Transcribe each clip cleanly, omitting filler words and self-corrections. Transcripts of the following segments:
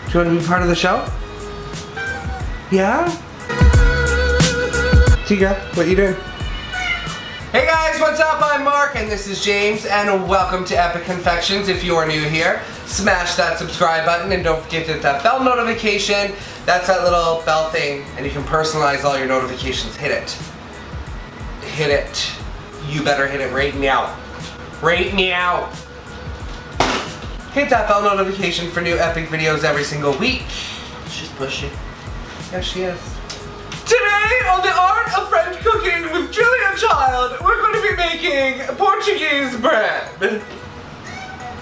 Do you want to be part of the show? Yeah? Tiga, what you doing? Hey guys, what's up? I'm Mark and this is James and welcome to Epic Confections. If you are new here, smash that subscribe button and don't forget to hit that bell notification. That's that little bell thing and you can personalize all your notifications. Hit it. Hit it. You better hit it right now. Right now. Hit that bell notification for new epic videos every single week. She's pushy. Yeah, she is. Today on the Art of French Cooking with Julia Child, we're going to be making Portuguese bread.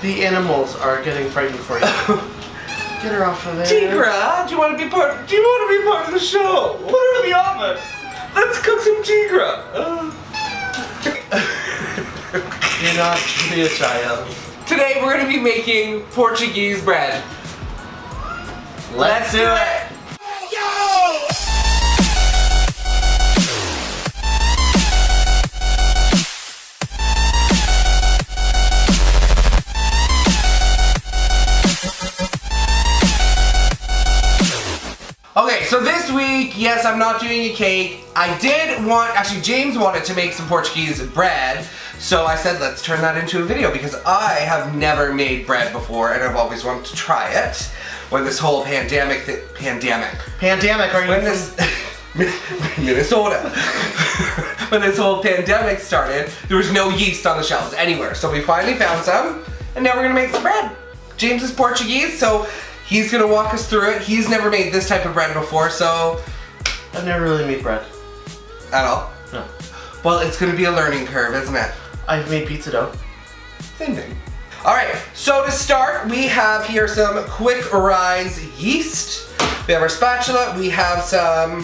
The animals are getting frightened for you. Get her off of there. Tigra, do you want to be part? Do you want to be part of the show? Put her in the oven. Let's cook some Tigra. You're not Julia Child. Today we're going to be making Portuguese bread. Let's do it. Okay, so this week, yes, I'm not doing a cake. Actually James wanted to make some Portuguese bread, so I said let's turn that into a video because I have never made bread before and I've always wanted to try it. When this whole pandemic, are you Minnesota. When this whole pandemic started, there was no yeast on the shelves anywhere, so we finally found some, and now we're gonna make some bread. James is Portuguese, so he's gonna walk us through it. He's never made this type of bread before, so... I've never really made bread. At all? No. Well, it's gonna be a learning curve, isn't it? I've made pizza dough. Same thing. Alright, so to start, we have here some quick rise yeast. We have our spatula, we have some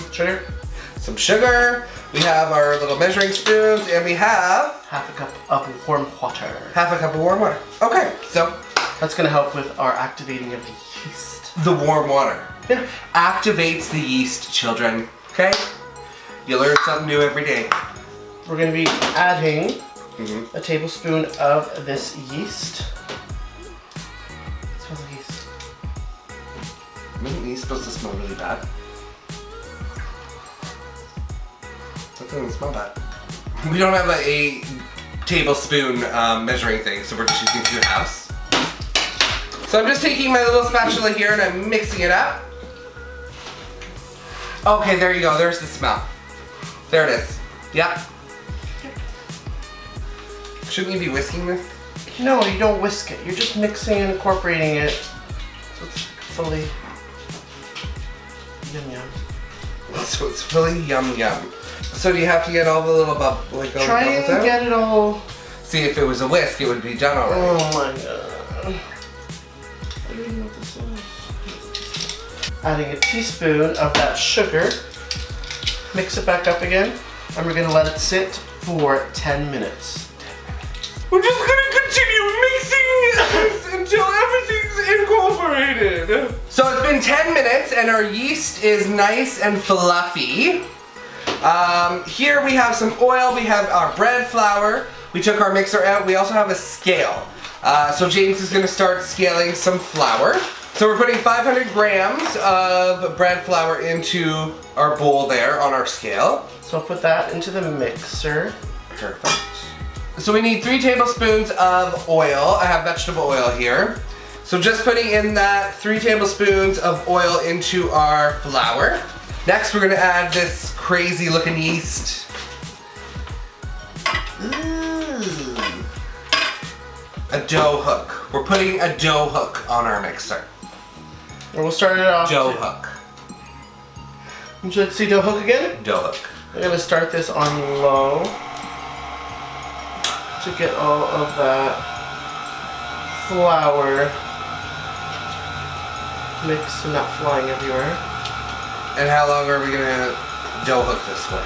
sugar, we have our little measuring spoons, and we have... half a cup of warm water. Half a cup of warm water. Okay, so... that's gonna help with our activating of the yeast. The warm water. Yeah. Activates the yeast, children. Okay? You learn something new every day. We're gonna be adding a tablespoon of this yeast. It smells like yeast. Isn't yeast supposed to smell really bad? That doesn't smell bad. We don't have a tablespoon measuring thing, so we're just using 2 halves. So I'm just taking my little spatula here and I'm mixing it up. Okay, there you go. There's the smell. There it is. Yep. Shouldn't you be whisking this? No, you don't whisk it. You're just mixing and incorporating it. So it's fully yum yum. So it's fully yum yum. So do you have to get all the little bubbles Try and get it all. See, if it was a whisk, it would be done already. Oh my god. I don't even know what this is. Adding a teaspoon of that sugar. Mix it back up again. And we're gonna let it sit for 10 minutes. We're just gonna continue mixing until everything's incorporated. So it's been 10 minutes and our yeast is nice and fluffy. Here we have some oil, we have our bread flour. We took our mixer out. We also have a scale. So James is gonna start scaling some flour. So we're putting 500 grams of bread flour into our bowl there on our scale. So I'll put that into the mixer. Perfect. So we need 3 tablespoons of oil. I have vegetable oil here. So just putting in that 3 tablespoons of oil into our flour. Next we're gonna add this crazy looking yeast. Ooh. A dough hook. We're putting a dough hook on our mixer. And we'll start it off. Dough hook. Would you like to see dough hook again? Dough hook. I'm gonna start this on low to get all of that flour mixed and not flying everywhere. And how long are we gonna dough hook this for?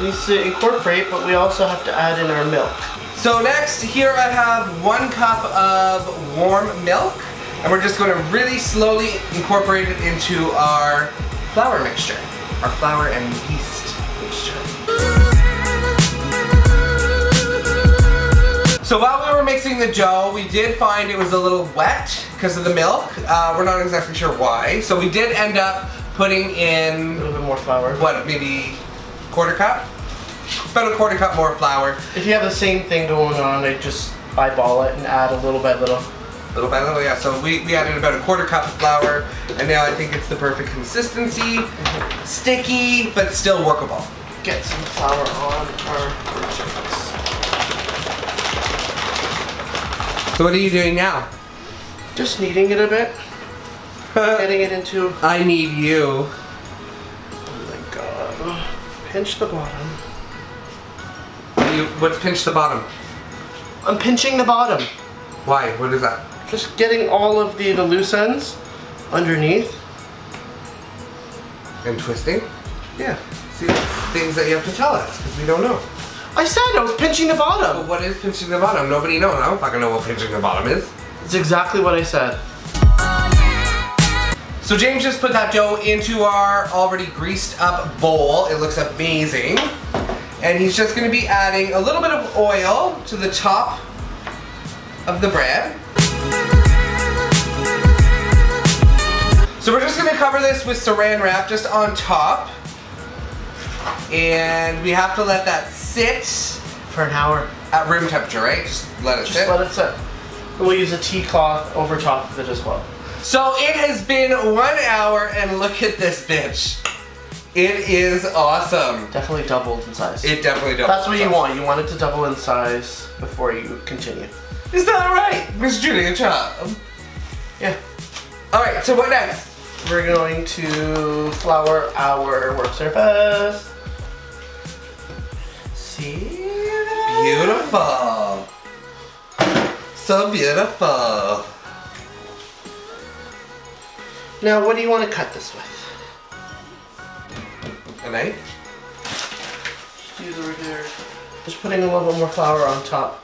It needs to incorporate, but we also have to add in our milk. So next, here I have 1 cup of warm milk, and we're just gonna really slowly incorporate it into our flour mixture. Our flour and yeast mixture. So while we were mixing the dough, we did find it was a little wet because of the milk. We're not exactly sure why. So we did end up putting in A little bit more flour. what, maybe quarter cup? About a quarter cup more flour. If you have the same thing going on, I just eyeball it and add a little by little. Little by little, yeah. So we added about a quarter cup of flour, and now I think it's the perfect consistency. Sticky, but still workable. Get some flour on our surface. So what are you doing now? Just kneading it a bit. Getting it into... I need you. Oh my god. Pinch the bottom. What's pinch the bottom? I'm pinching the bottom. Why? What is that? Just getting all of the loose ends underneath. And twisting? Yeah. See, things that you have to tell us, because we don't know. I said I was pinching the bottom. Well, what is pinching the bottom? Nobody knows. I don't fucking know what pinching the bottom is. It's exactly what I said. So James just put that dough into our already greased up bowl. It looks amazing. And he's just gonna be adding a little bit of oil to the top of the bread. So we're just gonna cover this with saran wrap just on top. And we have to let that sit For an hour. at room temperature, right? Just let it sit. Just let it sit. And we'll use a tea cloth over top of it as well. So it has been 1 hour and look at this bitch. It is awesome. Definitely doubled in size. It definitely doubled. That's what you want. You want it to double in size before you continue. Is that right, Miss Julia Child? Yeah. Alright, so what next? We're going to flour our work surface. See? Beautiful. So beautiful. Now, what do you want to cut this with? A knife? Just use a regular. Just putting a little bit more flour on top,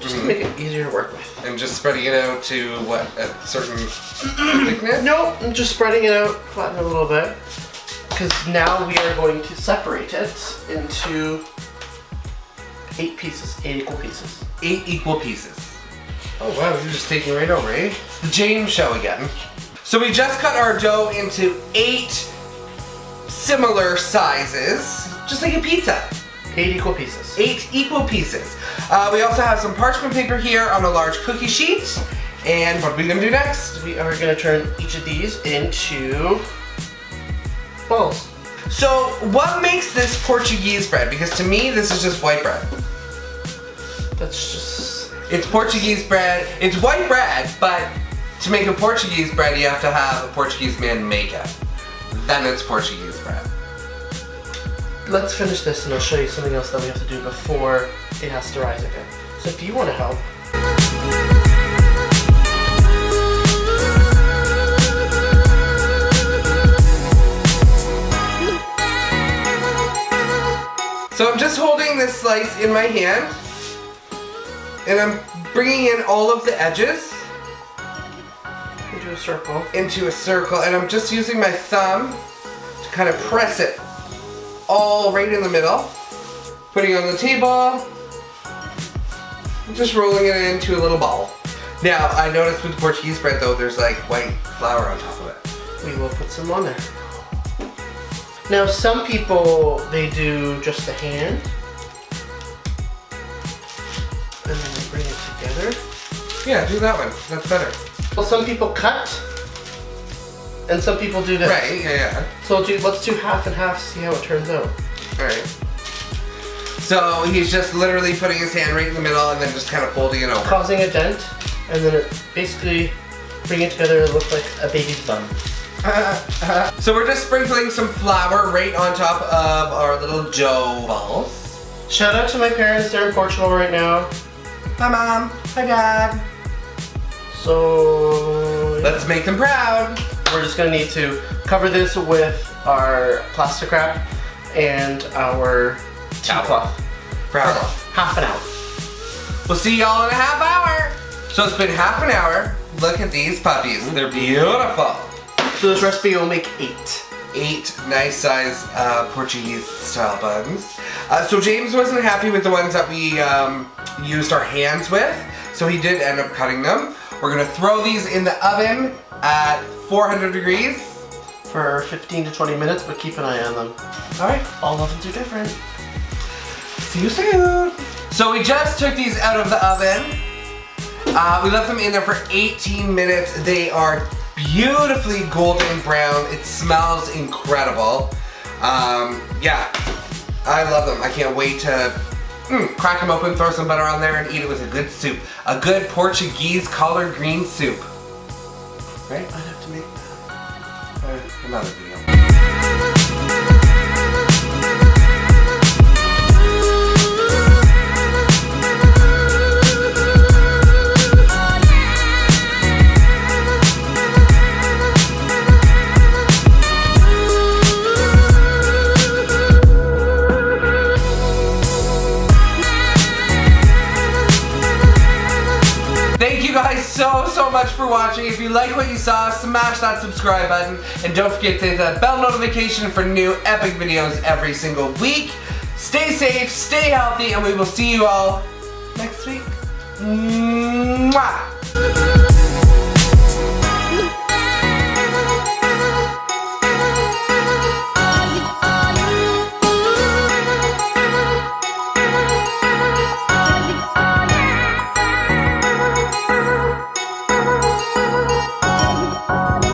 just to make it easier to work with. And just spreading it out to what, a certain thickness? No, I'm just spreading it out, flatten it a little bit, because now we are going to separate it into 8 pieces, 8 equal pieces. 8 equal pieces. Oh wow, you're just taking right over, eh? It's the James show again. So we just cut our dough into 8 similar sizes, just like a pizza. 8 equal pieces. 8 equal pieces. We also have some parchment paper here on a large cookie sheet. And what are we gonna do next? We are going to turn each of these into balls. So what makes this Portuguese bread? Because to me, this is just white bread. That's just... It's Portuguese bread. It's white bread, but to make a Portuguese bread, you have to have a Portuguese man make it. Then it's Portuguese bread. Let's finish this and I'll show you something else that we have to do before it has to rise again. So if you want to help. So I'm just holding this slice in my hand and I'm bringing in all of the edges Into a circle. into a circle, and I'm just using my thumb to kind of press it all right in the middle, putting it on the table, and just rolling it into a little ball. Now, I noticed with the Portuguese bread though, there's like white flour on top of it. We will put some on there. Now some people, they do just the hand. And then they bring it together. Yeah, do that one. That's better. Well, some people cut. And some people do this. Right, yeah. So let's do half and half, see how it turns out. Alright. So he's just literally putting his hand right in the middle and then just kind of folding it over. Causing a dent, and then it basically bring it together and look like a baby's bum. So we're just sprinkling some flour right on top of our little dough balls. Shout out to my parents, they're in Portugal right now. Hi Mom, hi Dad. So Let's make them proud. we're just gonna need to cover this with our plastic wrap and our tea Towel. cloth For how long? half an hour. We'll see y'all in a half hour. So it's been half an hour. Look at these puppies. They're beautiful. So this recipe will make 8. 8 nice size Portuguese style buns. So James wasn't happy with the ones that we used our hands with. So he did end up cutting them. We're gonna throw these in the oven at 400 degrees. For 15 to 20 minutes, but keep an eye on them. All right. All ovens are different. See you soon. So we just took these out of the oven. We left them in there for 18 minutes. They are beautifully golden brown. It smells incredible. Yeah, I love them. I can't wait to crack them open, throw some butter on there, and eat it with a good soup. A good Portuguese collard green soup. Right? I'd have to make that. Another video. Thank you guys so much for watching. If you like what you saw, smash that subscribe button. And don't forget to hit that bell notification for new epic videos every single week. Stay safe, stay healthy, and we will see you all next week. Mwah!